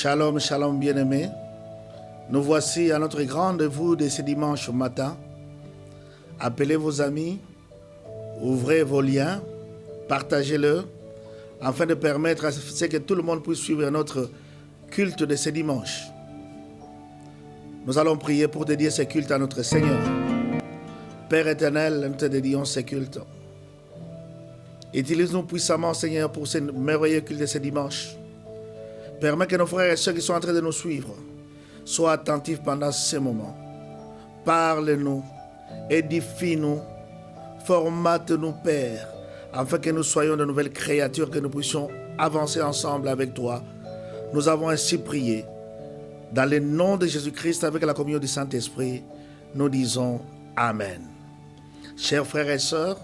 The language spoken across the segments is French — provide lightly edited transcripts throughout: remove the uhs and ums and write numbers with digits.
Shalom, shalom bien-aimés. Nous voici à notre grand rendez-vous de ce dimanche matin. Appelez vos amis, ouvrez vos liens, partagez-le, afin de permettre à ce que tout le monde puisse suivre notre culte de ce dimanche. Nous allons prier pour dédier ce culte à notre Seigneur. Père éternel, nous te dédions ce culte. Utilise-nous puissamment, Seigneur, pour ce merveilleux culte de ce dimanche. Permets que nos frères et sœurs qui sont en train de nous suivre soient attentifs pendant ce moment. Parle-nous, édifie-nous, formate-nous, Père, afin que nous soyons de nouvelles créatures, que nous puissions avancer ensemble avec toi. Nous avons ainsi prié. Dans le nom de Jésus-Christ, avec la communion du Saint-Esprit, nous disons Amen. Chers frères et sœurs,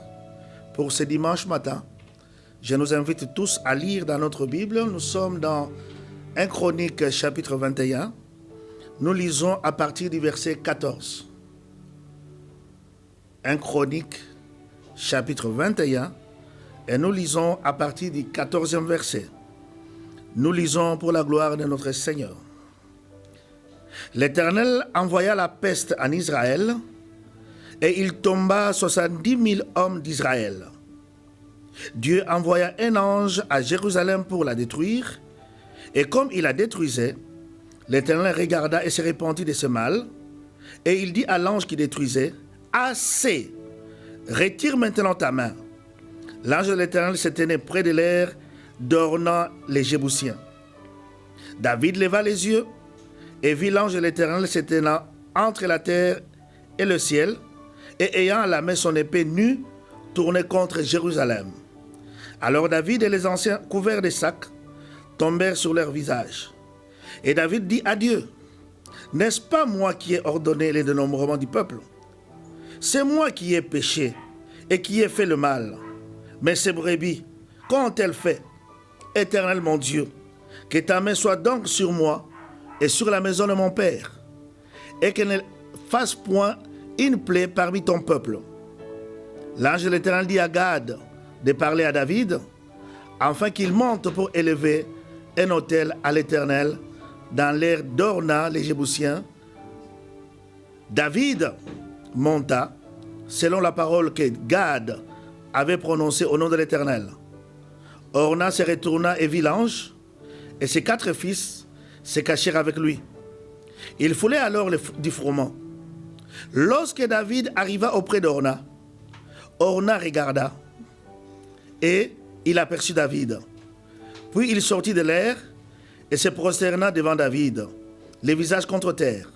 pour ce dimanche matin, je nous invite tous à lire dans notre Bible. Nous sommes dans 1 Chronique chapitre 21. Nous lisons à partir du verset 14. 1 Chronique chapitre 21 et nous lisons à partir du 14e verset. Nous lisons pour la gloire de notre Seigneur. L'Éternel envoya la peste en Israël et il tomba 70 000 hommes d'Israël. Dieu envoya un ange à Jérusalem pour la détruire, et comme il la détruisait, l'Éternel regarda et se repentit de ce mal, et il dit à l'ange qui détruisait, « Assez, retire maintenant ta main. » L'ange de l'Éternel se tenait près de l'air, d'Ornan les Jébusiens. David leva les yeux et vit l'ange de l'Éternel se tenant entre la terre et le ciel, et ayant à la main son épée nue, tournée contre Jérusalem. Alors David et les anciens, couverts de sacs, tombèrent sur leur visage. Et David dit à Dieu, « N'est-ce pas moi qui ai ordonné le dénombrement du peuple? C'est moi qui ai péché et qui ai fait le mal. Mais ces brebis, qu'ont-elles fait? Éternel mon Dieu, que ta main soit donc sur moi et sur la maison de mon père, et qu'elle ne fasse point une plaie parmi ton peuple. » L'ange de l'Éternel dit à Gad de parler à David, afin qu'il monte pour élever un autel à l'Éternel dans l'air d'Ornan les Jébusiens. David monta selon la parole que Gad avait prononcée au nom de l'Éternel. Ornan se retourna et vit l'ange, et ses 4 fils se cachèrent avec lui. Il foulait alors du froment. Lorsque David arriva auprès d'Ornan, Ornan regarda, et il aperçut David. Puis il sortit de l'air et se prosterna devant David, le visage contre terre.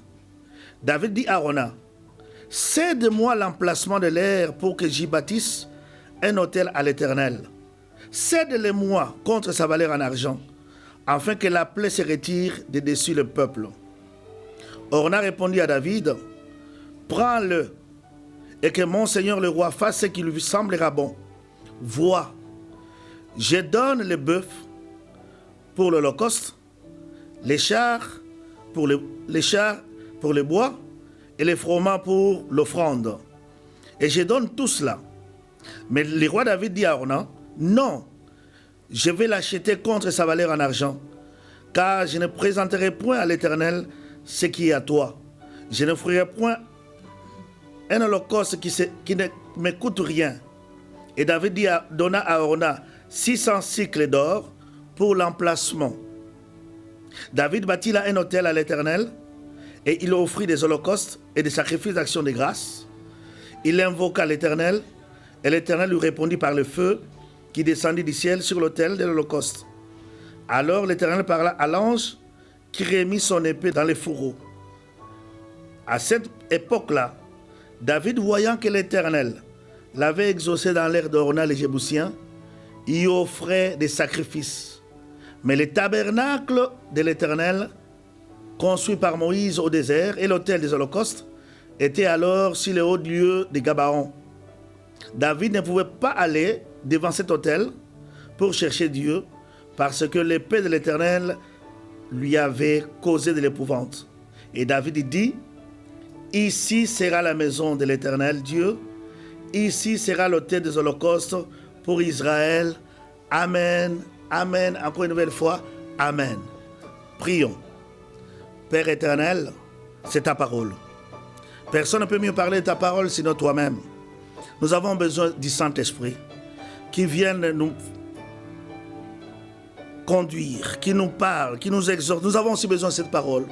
David dit à Ornan, « Cède-moi l'emplacement de l'air pour que j'y bâtisse un autel à l'Éternel. Cède-le-moi contre sa valeur en argent, afin que la plaie se retire de dessus le peuple. » Ornan répondit à David, « Prends-le, et que mon Seigneur le roi fasse ce qui lui semblera bon. Vois, je donne le bœuf pour l'holocauste, les chars pour le bois et les froment pour l'offrande. Et je donne tout cela. » Mais le roi David dit à Ornan, « Non, je vais l'acheter contre sa valeur en argent, car je ne présenterai point à l'Éternel ce qui est à toi. Je ne ferai point un holocauste qui ne me coûte rien. » Et David donna à Ornan 600 cycles d'or pour l'emplacement. David bâtit là un autel à l'Éternel, et il offrit des holocaustes et des sacrifices d'action de grâce. Il invoqua l'Éternel, et l'Éternel lui répondit par le feu qui descendit du ciel sur l'autel de l'holocauste. Alors l'Éternel parla à l'ange qui remit son épée dans les fourreaux. À cette époque-là, David, voyant que l'Éternel l'avait exaucé dans l'air d'Ornan les Jébusiens, y offrait des sacrifices. Mais le tabernacle de l'Éternel, construit par Moïse au désert, et l'autel des holocaustes, étaient alors sur le haut lieu de Gabaon. David ne pouvait pas aller devant cet autel pour chercher Dieu, parce que l'épée de l'Éternel lui avait causé de l'épouvante. Et David dit, « Ici sera la maison de l'Éternel Dieu, ici sera l'autel des holocaustes pour Israël. Amen, Amen, encore une nouvelle fois, Amen. » Prions. Père éternel, c'est ta parole. Personne ne peut mieux parler de ta parole sinon toi-même. Nous avons besoin du Saint-Esprit qui vienne nous conduire, qui nous parle, qui nous exhorte. Nous avons aussi besoin de cette parole.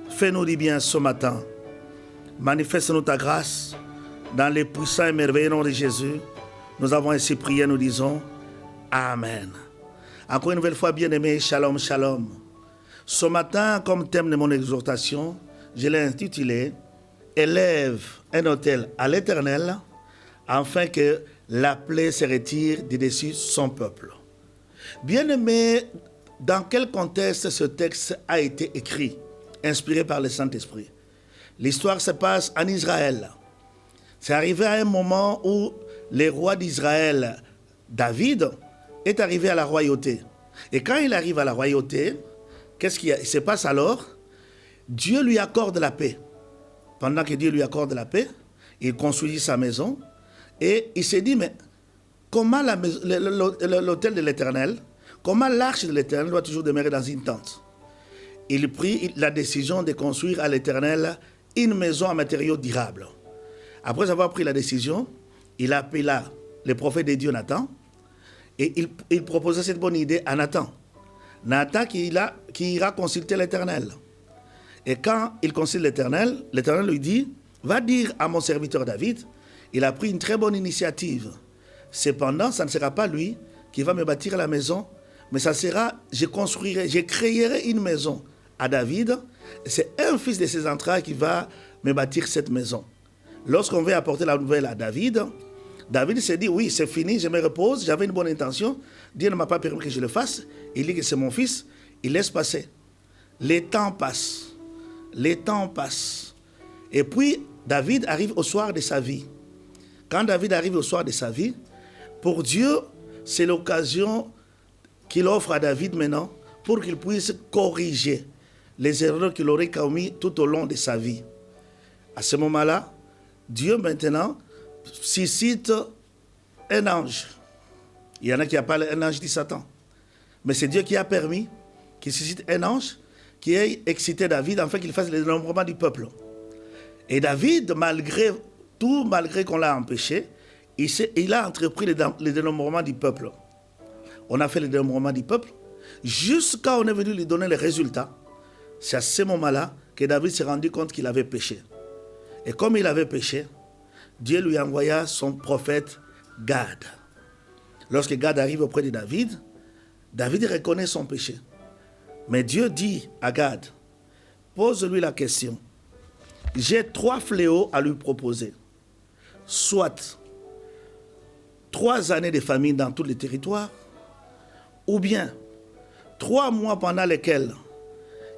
Fais-nous du bien ce matin. Manifeste-nous ta grâce dans les puissants et merveilleux noms de Jésus. Nous avons ainsi prié, nous disons Amen. Encore une nouvelle fois, bien-aimés, shalom, shalom. Ce matin, comme thème de mon exhortation, je l'ai intitulé « Élève un autel à l'Éternel, afin que la plaie se retire de dessus son peuple. » Bien-aimés, dans quel contexte ce texte a été écrit, inspiré par le Saint-Esprit? L'histoire se passe en Israël. C'est arrivé à un moment où le roi d'Israël, David, est arrivé à la royauté. Et quand il arrive à la royauté, qu'est-ce qui se passe alors? Dieu lui accorde la paix. Pendant que Dieu lui accorde la paix, il construit sa maison et il s'est dit, mais comment l'autel de l'Éternel, comment l'arche de l'Éternel doit toujours demeurer dans une tente? Il prit la décision de construire à l'Éternel une maison en matériaux durables. Après avoir pris la décision, il appela le prophète de Dieu Nathan et il proposait cette bonne idée à Nathan. Nathan qui ira consulter l'Éternel. Et quand il consulte l'Éternel, l'Éternel lui dit, va dire à mon serviteur David, il a pris une très bonne initiative. Cependant, ça ne sera pas lui qui va me bâtir la maison, mais ça sera, je créerai une maison à David. C'est un fils de ses entrailles qui va me bâtir cette maison. Lorsqu'on veut apporter la nouvelle à David, David s'est dit, oui, c'est fini, je me repose, j'avais une bonne intention, Dieu ne m'a pas permis que je le fasse, il dit que c'est mon fils, il laisse passer. Les temps passent. Et puis, David arrive au soir de sa vie. Quand David arrive au soir de sa vie, pour Dieu, c'est l'occasion qu'il offre à David maintenant pour qu'il puisse corriger les erreurs qu'il aurait commises tout au long de sa vie. À ce moment-là, Dieu maintenant suscite un ange. Il y en a qui appellent un ange de Satan. Mais c'est Dieu qui a permis qu'il suscite un ange qui ait excité David afin qu'il fasse le dénombrement du peuple. Et David, malgré tout, malgré qu'on l'a empêché, il a entrepris le dénombrement du peuple. On a fait le dénombrement du peuple jusqu'à on est venu lui donner les résultats. C'est à ce moment-là que David s'est rendu compte qu'il avait péché. Et comme il avait péché, Dieu lui envoya son prophète Gad. Lorsque Gad arrive auprès de David, David reconnaît son péché. Mais Dieu dit à Gad, pose-lui la question. J'ai 3 fléaux à lui proposer. Soit 3 années de famine dans tous les territoires, ou bien 3 mois pendant lesquels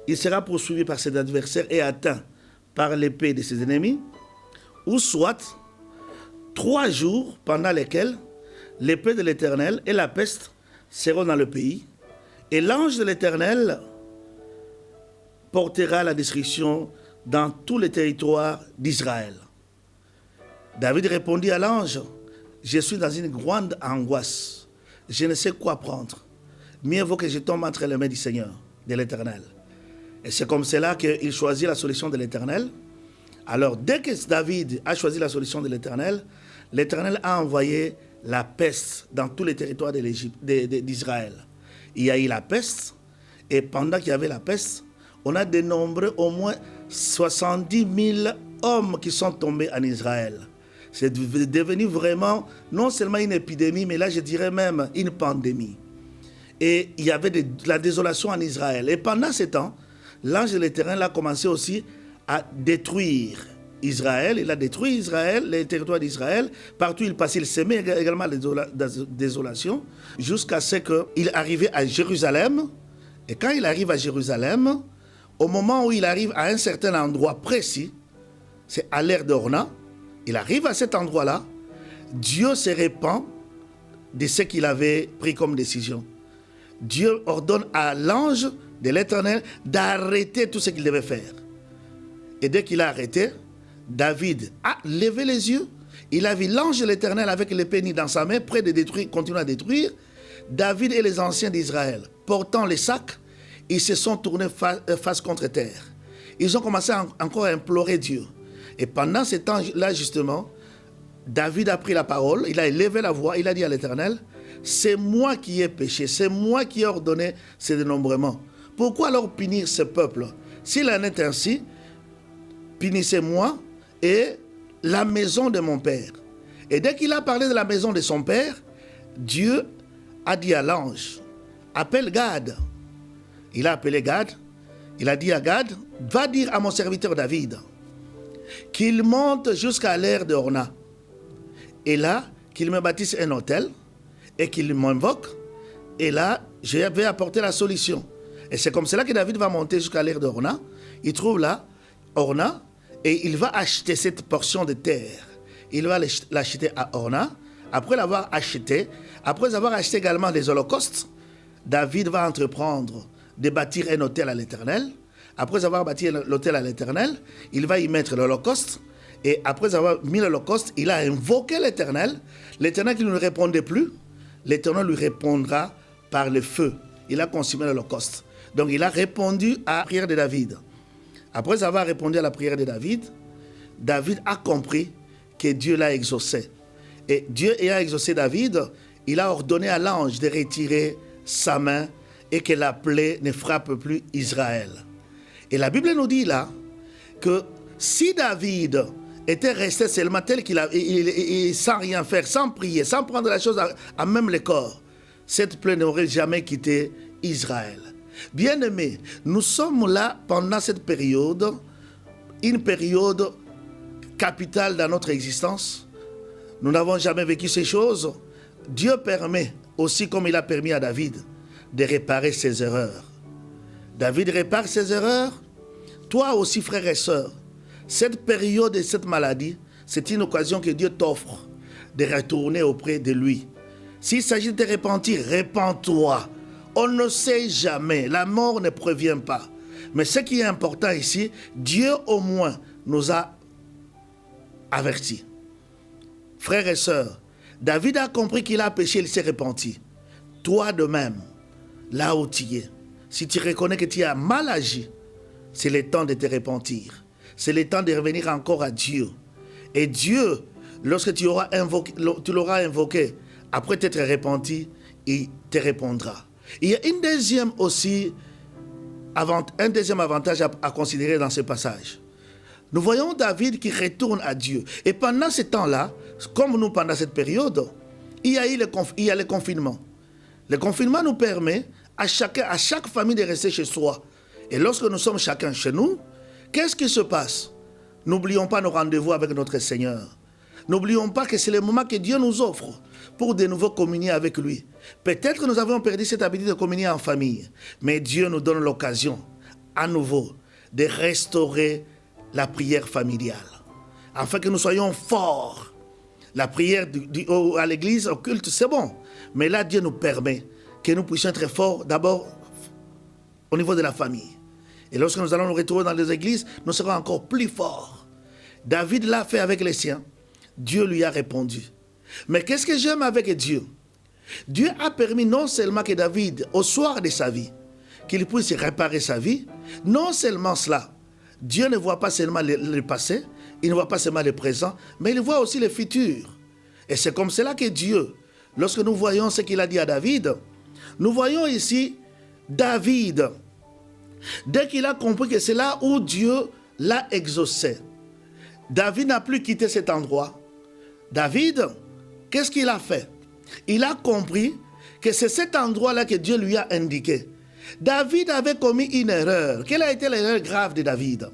il sera poursuivi par ses adversaires et atteint par l'épée de ses ennemis, ou soit 3 jours pendant lesquels l'épée de l'Éternel et la peste seront dans le pays, et l'ange de l'Éternel portera la destruction dans tous les territoires d'Israël. David répondit à l'ange, je suis dans une grande angoisse, je ne sais quoi prendre. Mieux vaut que je tombe entre les mains du Seigneur, de l'Éternel. Et c'est comme cela qu'il choisit la solution de l'Éternel. Alors, dès que David a choisi la solution de l'Éternel, l'Éternel a envoyé la peste dans tous les territoires d'Israël. Il y a eu la peste, et pendant qu'il y avait la peste, on a dénombré au moins 70 000 hommes qui sont tombés en Israël. C'est devenu vraiment, non seulement une épidémie, mais là je dirais même une pandémie. Et il y avait de la désolation en Israël. Et pendant ce temps, l'ange de l'Éternel a commencé aussi à détruire Israël. Il a détruit Israël, les territoires d'Israël. Partout où il passait, il semait également la désolation, jusqu'à ce qu'il arrivait à Jérusalem. Et quand il arrive à Jérusalem, au moment où il arrive à un certain endroit précis, c'est à l'ère d'Orna, il arrive à cet endroit-là, Dieu se répand de ce qu'il avait pris comme décision. Dieu ordonne à l'ange de l'Éternel d'arrêter tout ce qu'il devait faire. Et dès qu'il a arrêté, David a levé les yeux. Il a vu l'ange de l'Éternel avec l'épée dans sa main, prêt de détruire, continuer à détruire. David et les anciens d'Israël, portant les sacs, ils se sont tournés face contre terre. Ils ont commencé encore à implorer Dieu. Et pendant ce temps-là, justement, David a pris la parole, il a élevé la voix, il a dit à l'Éternel, c'est moi qui ai péché, c'est moi qui ai ordonné ce dénombrement. Pourquoi alors punir ce peuple? S'il en est ainsi, punissez-moi et la maison de mon père. Et dès qu'il a parlé de la maison de son père, Dieu a dit à l'ange, appelle Gad. Il a appelé Gad, il a dit à Gad, va dire à mon serviteur David qu'il monte jusqu'à l'aire d'Orna. Et là, qu'il me bâtisse un hôtel et qu'il m'invoque. Et là, je vais apporter la solution. Et c'est comme cela que David va monter jusqu'à l'aire d'Orna. Il trouve là Orna et il va acheter cette portion de terre. Il va l'acheter à Orna. Après l'avoir acheté, après avoir acheté également les holocaustes, David va entreprendre de bâtir un hôtel à l'Éternel. Après avoir bâti l'hôtel à l'Éternel, il va y mettre l'holocauste. Et après avoir mis l'holocauste, il a invoqué l'Éternel. L'Éternel qui ne lui répondait plus, l'Éternel lui répondra par le feu. Il a consumé l'holocauste. Donc il a répondu à la prière de David. Après avoir répondu à la prière de David, David a compris que Dieu l'a exaucé. Et Dieu ayant exaucé David, il a ordonné à l'ange de retirer sa main et que la plaie ne frappe plus Israël. Et la Bible nous dit là que si David était resté seulement tel qu'il a, sans rien faire, sans prier, sans prendre la chose à même le corps, cette plaie n'aurait jamais quitté Israël. Bien-aimés, nous sommes là pendant cette période, une période capitale dans notre existence. Nous n'avons jamais vécu ces choses. Dieu permet aussi, comme il a permis à David, de réparer ses erreurs. David répare ses erreurs. Toi aussi, frères et sœurs, cette période et cette maladie, c'est une occasion que Dieu t'offre de retourner auprès de lui. S'il s'agit de te repentir, repens-toi. On ne sait jamais, la mort ne prévient pas. Mais ce qui est important ici, Dieu au moins nous a avertis. Frères et sœurs, David a compris qu'il a péché, il s'est repenti. Toi de même, là où tu es, si tu reconnais que tu as mal agi, c'est le temps de te repentir. C'est le temps de revenir encore à Dieu. Et Dieu, lorsque tu l'auras invoqué, après t'être repenti, il te répondra. Il y a un deuxième avantage à considérer dans ce passage. Nous voyons David qui retourne à Dieu. Et pendant ce temps-là, comme nous pendant cette période, il y a le confinement. Le confinement nous permet à chaque famille de rester chez soi. Et lorsque nous sommes chacun chez nous, qu'est-ce qui se passe? N'oublions pas nos rendez-vous avec notre Seigneur. N'oublions pas que c'est le moment que Dieu nous offre pour de nouveau communier avec lui. Peut-être que nous avons perdu cette habitude de communier en famille, mais Dieu nous donne l'occasion, à nouveau, de restaurer la prière familiale, afin que nous soyons forts. La prière à l'église, au culte, c'est bon, mais là, Dieu nous permet que nous puissions être forts, d'abord, au niveau de la famille. Et lorsque nous allons nous retrouver dans les églises, nous serons encore plus forts. David l'a fait avec les siens. Dieu lui a répondu. Mais qu'est-ce que j'aime avec Dieu? Dieu a permis non seulement que David, au soir de sa vie, qu'il puisse réparer sa vie, non seulement cela, Dieu ne voit pas seulement le passé, il ne voit pas seulement le présent, mais il voit aussi le futur. Et c'est comme cela que Dieu, lorsque nous voyons ce qu'il a dit à David, nous voyons ici David, dès qu'il a compris que c'est là où Dieu l'a exaucé, David n'a plus quitté cet endroit. David, qu'est-ce qu'il a fait? Il a compris que c'est cet endroit-là que Dieu lui a indiqué. David avait commis une erreur. Quelle a été l'erreur grave de David?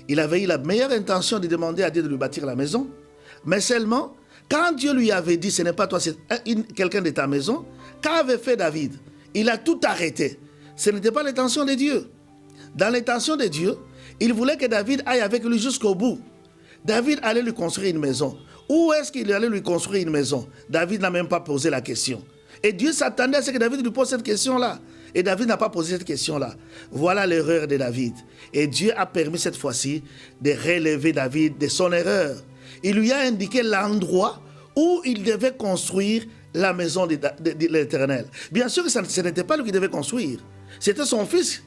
Il avait eu la meilleure intention de demander à Dieu de lui bâtir la maison, mais seulement, quand Dieu lui avait dit, ce n'est pas toi, c'est quelqu'un de ta maison, qu'avait fait David? Il a tout arrêté. Ce n'était pas l'intention de Dieu. Dans l'intention de Dieu, il voulait que David aille avec lui jusqu'au bout. David allait lui construire une maison. Où est-ce qu'il allait lui construire une maison? David n'a même pas posé la question. Et Dieu s'attendait à ce que David lui pose cette question-là. Et David n'a pas posé cette question-là. Voilà l'erreur de David. Et Dieu a permis cette fois-ci de relever David de son erreur. Il lui a indiqué l'endroit où il devait construire la maison de l'Éternel. Bien sûr que ce n'était pas lui qui devait construire. C'était son fils,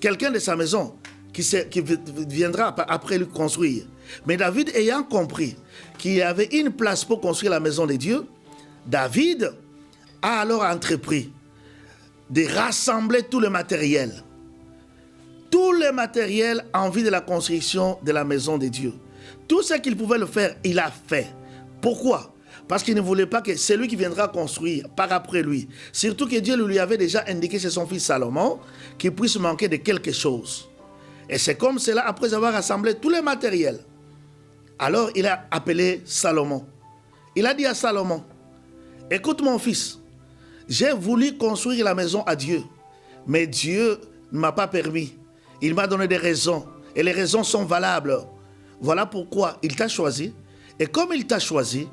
quelqu'un de sa maison, qui viendra après lui construire. Mais David, ayant compris qu'il y avait une place pour construire la maison de Dieu, David a alors entrepris de rassembler tout le matériel. Tout le matériel en vue de la construction de la maison de Dieu. Tout ce qu'il pouvait le faire, il a fait. Pourquoi? Parce qu'il ne voulait pas que celui qui viendra construire par après lui, surtout que Dieu lui avait déjà indiqué chez son fils Salomon, qu'il puisse manquer de quelque chose. Et c'est comme cela, après avoir rassemblé tout le matériel, alors il a appelé Salomon. Il a dit à Salomon, écoute mon fils, j'ai voulu construire la maison à Dieu, mais Dieu ne m'a pas permis. Il m'a donné des raisons, et les raisons sont valables. Voilà pourquoi il t'a choisi. Et comme il t'a choisi,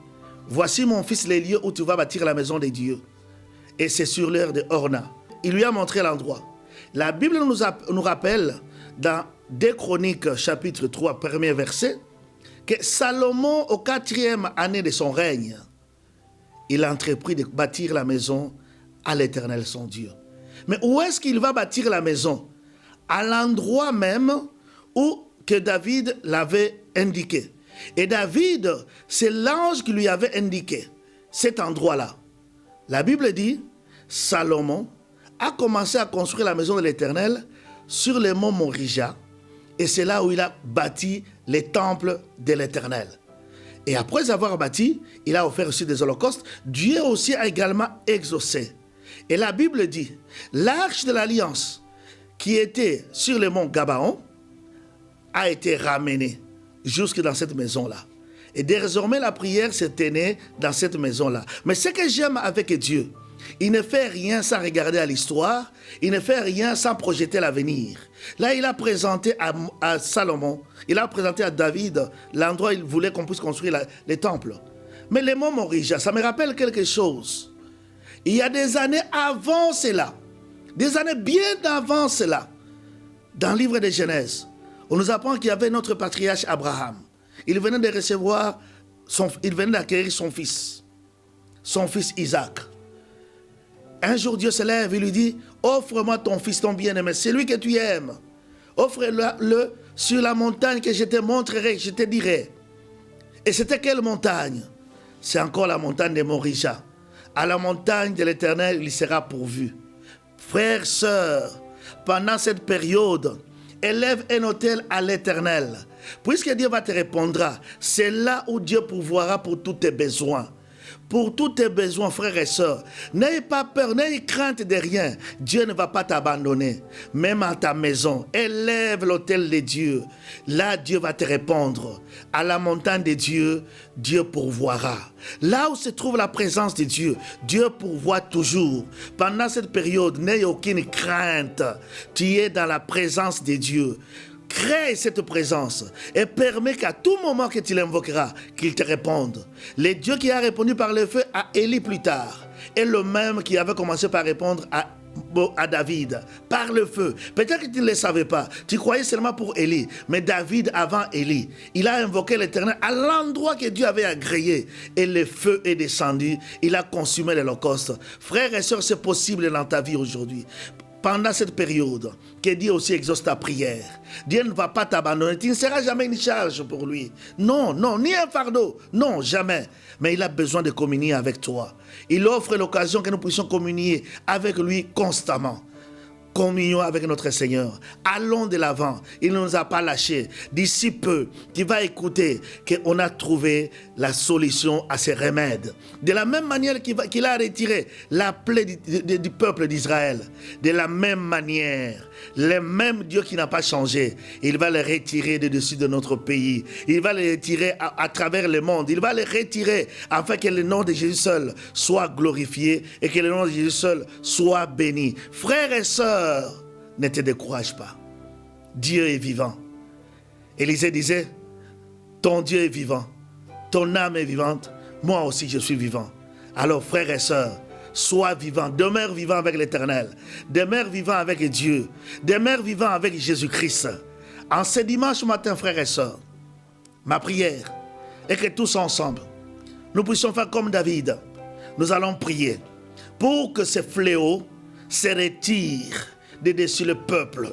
voici mon fils les lieux où tu vas bâtir la maison de Dieu. Et c'est sur l'heure de Orna. Il lui a montré l'endroit. La Bible nous rappelle dans 2 Chroniques chapitre 3, premier verset, que Salomon, au 4e année de son règne, il a entrepris de bâtir la maison à l'Éternel son Dieu. Mais où est-ce qu'il va bâtir la maison? À l'endroit même où que David l'avait indiqué. Et David, c'est l'ange qui lui avait indiqué cet endroit-là. La Bible dit, Salomon a commencé à construire la maison de l'Éternel sur le mont Morija, et c'est là où il a bâti les temples de l'Éternel. Et après avoir bâti, il a offert aussi des holocaustes. Dieu aussi a également exaucé. Et la Bible dit, l'arche de l'alliance qui était sur le mont Gabaon a été ramenée jusque dans cette maison-là. Et désormais, la prière se tenait dans cette maison-là. Mais ce que j'aime avec Dieu, il ne fait rien sans regarder à l'histoire, il ne fait rien sans projeter l'avenir. Là, il a présenté à Salomon, il a présenté à David l'endroit où il voulait qu'on puisse construire les temples. Mais le mont Morija, ça me rappelle quelque chose. Il y a des années avant cela, des années bien avant cela, dans le livre de Genèse, on nous apprend qu'il y avait notre patriarche Abraham. Il venait de recevoir, il venait d'acquérir son fils Isaac. Un jour, Dieu se lève et lui dit, offre-moi ton fils, ton bien-aimé, celui que tu aimes. Offre-le sur la montagne que je te montrerai, je te dirai. Et c'était quelle montagne? C'est encore la montagne de Morija. À la montagne de l'Éternel, il sera pourvu. Frères, sœurs, pendant cette période, élève un autel à l'Éternel. Puisque Dieu va te répondre, c'est là où Dieu pourvoira pour tous tes besoins. Pour tous tes besoins, frères et sœurs. N'ayez pas peur, n'ayez crainte de rien. Dieu ne va pas t'abandonner. Même à ta maison, élève l'autel de Dieu. Là, Dieu va te répondre. À la montagne de Dieu, Dieu pourvoira. Là où se trouve la présence de Dieu, Dieu pourvoit toujours. Pendant cette période, n'ayez aucune crainte. Tu es dans la présence de Dieu. Crée cette présence et permet qu'à tout moment que tu l'invoqueras, qu'il te réponde. Le Dieu qui a répondu par le feu à Élie plus tard est le même qui avait commencé par répondre à David par le feu. Peut-être que tu ne le savais pas. Tu croyais seulement pour Élie. Mais David, avant Élie, il a invoqué l'Éternel à l'endroit que Dieu avait agréé. Et le feu est descendu. Il a consumé l'Holocauste. Frères et sœurs, c'est possible dans ta vie aujourd'hui. Pendant cette période, que Dieu aussi exauce ta prière. Dieu ne va pas t'abandonner. Tu ne seras jamais une charge pour lui. Non, non, ni un fardeau. Non, jamais. Mais il a besoin de communier avec toi. Il offre l'occasion que nous puissions communier avec lui constamment. Communion avec notre Seigneur. Allons de l'avant. Il ne nous a pas lâchés. D'ici peu, tu vas écouter qu'on a trouvé la solution à ces remèdes. De la même manière qu'il a retiré la plaie du peuple d'Israël. De la même manière, le même Dieu qui n'a pas changé, il va le retirer de dessus de notre pays. Il va le retirer à travers le monde. Il va le retirer afin que le nom de Jésus seul soit glorifié et que le nom de Jésus seul soit béni. Frères et sœurs, ne te décourage pas. Dieu est vivant. Élisée disait, ton Dieu est vivant, ton âme est vivante, moi aussi je suis vivant. Alors frères et sœurs, sois vivant, demeure vivant avec l'Éternel, demeure vivant avec Dieu, demeure vivant avec Jésus-Christ. En ce dimanche matin, frères et sœurs, ma prière est que tous ensemble, nous puissions faire comme David. Nous allons prier pour que ce fléau se retire de dessus le peuple.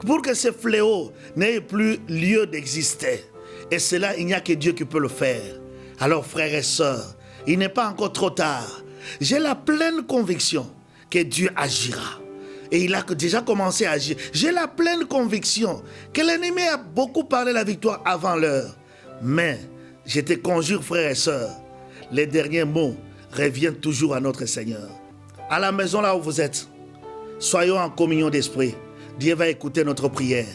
Pour que ce fléau n'ait plus lieu d'exister. Et cela, il n'y a que Dieu qui peut le faire. Alors, frères et sœurs, il n'est pas encore trop tard. J'ai la pleine conviction que Dieu agira. Et il a déjà commencé à agir. J'ai la pleine conviction que l'ennemi a beaucoup parlé de la victoire avant l'heure. Mais, je te conjure, frères et sœurs, les derniers mots reviennent toujours à notre Seigneur. À la maison là où vous êtes, soyons en communion d'esprit. Dieu va écouter notre prière.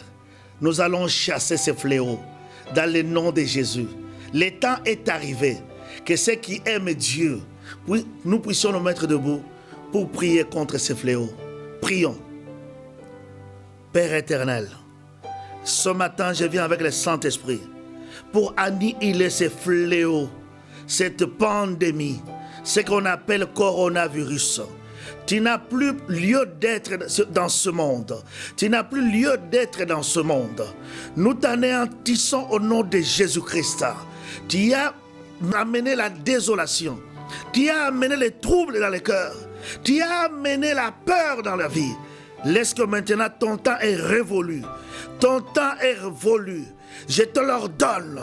Nous allons chasser ces fléaux dans le nom de Jésus. Le temps est arrivé que ceux qui aiment Dieu, nous puissions nous mettre debout pour prier contre ces fléaux. Prions. Père éternel, ce matin je viens avec le Saint-Esprit pour annihiler ces fléaux, cette pandémie, ce qu'on appelle coronavirus. Tu n'as plus lieu d'être dans ce monde. Tu n'as plus lieu d'être dans ce monde. Nous t'anéantissons au nom de Jésus-Christ. Tu as amené la désolation. Tu as amené les troubles dans le cœur. Tu as amené la peur dans la vie. Laisse que maintenant ton temps est révolu. Ton temps est révolu. Je te l'ordonne.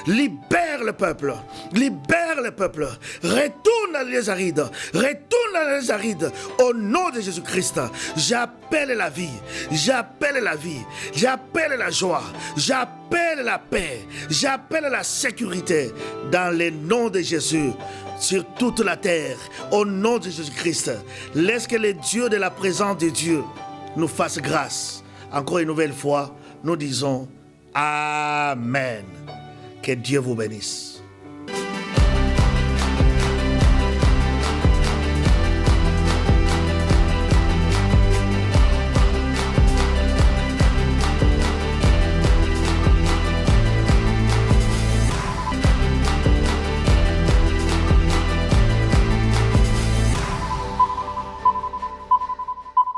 Libère le peuple. Libère le peuple. Retourne dans les arides. Retourne dans les arides. Au nom de Jésus-Christ, j'appelle la vie. J'appelle la vie. J'appelle la joie. J'appelle la paix. J'appelle la sécurité. Dans le nom de Jésus. Sur toute la terre. Au nom de Jésus-Christ. Laisse que le Dieu de la présence de Dieu nous fasse grâce. Encore une nouvelle fois, nous disons Amen. Que Dieu vous bénisse.